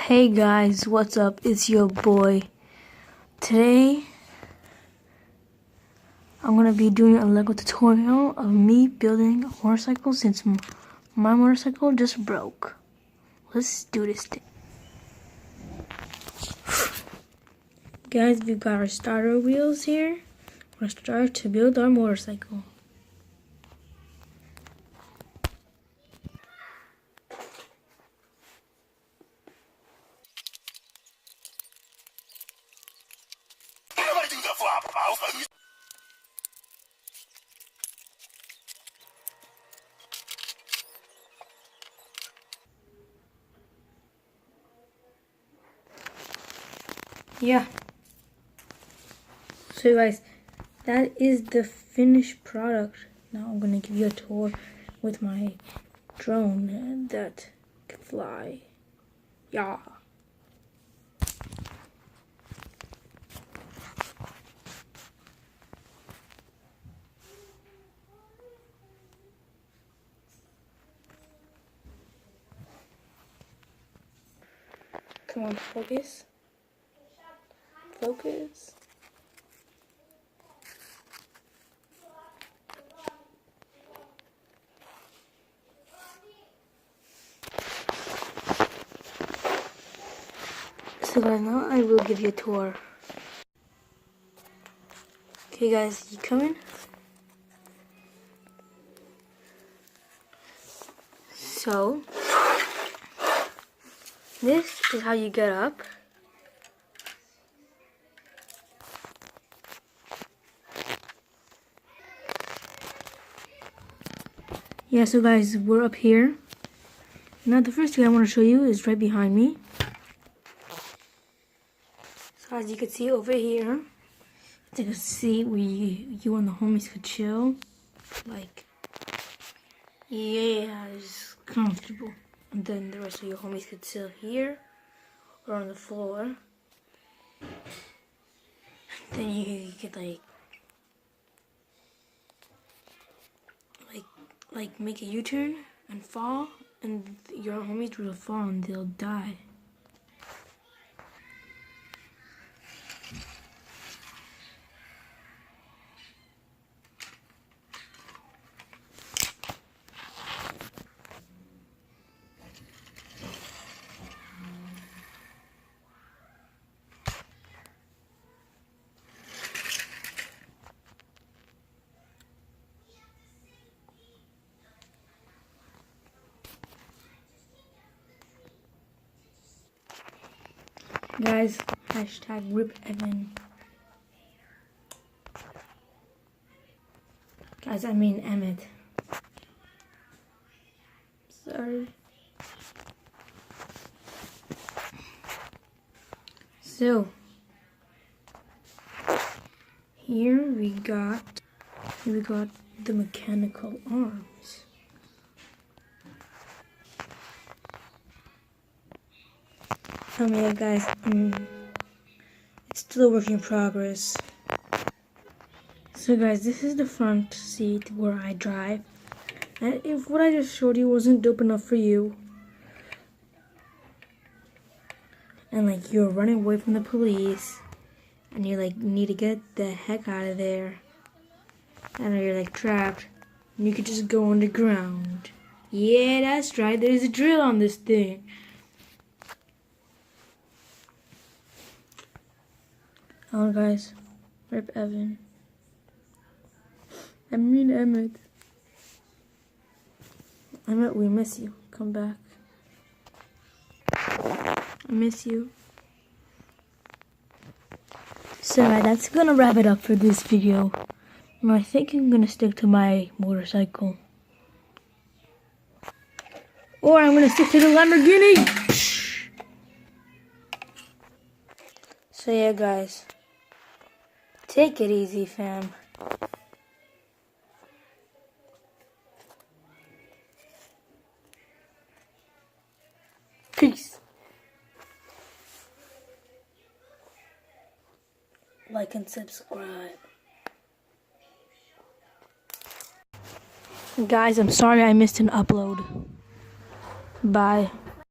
Hey guys, what's up? It's your boy. Today, I'm gonna be doing a Lego tutorial of me building a motorcycle since my motorcycle just broke. Let's do this thing. Guys, we've got our starter wheels here. We're gonna start to build our motorcycle. Yeah. So guys, that is the finished product. Now I'm gonna give you a tour with my drone that can fly. Yeah. Come on, focus. Focus. So guys, now I will give you a tour. Okay guys, you coming? So, this is how you get up. Yeah, so guys, we're up here. Now the first thing I want to show you is right behind me. So as you can see over here, it's like a seat where you and the homies could chill. Like, yeah, it's comfortable. And then the rest of your homies could chill here or on the floor. Then you could like make a U-turn and fall, and your homies will fall and they'll die. Guys, hashtag RIP Evan. Guys, I mean Emmett. Sorry. So, here we got the mechanical arms. Yeah, guys, it's still a work in progress. So guys, this is the front seat where I drive. And if what I just showed you wasn't dope enough for you, and like you're running away from the police, and you like need to get the heck out of there, and you're like trapped, and you could just go underground. Yeah, that's right, there's a drill on this thing. Oh guys, RIP Evan. I mean Emmett. Emmett, we miss you. Come back. I miss you. So that's gonna wrap it up for this video. And I think I'm gonna stick to my motorcycle. Or I'm gonna stick to the Lamborghini. So yeah guys. Take it easy, fam. Peace. Like and subscribe. Guys, I'm sorry I missed an upload. Bye.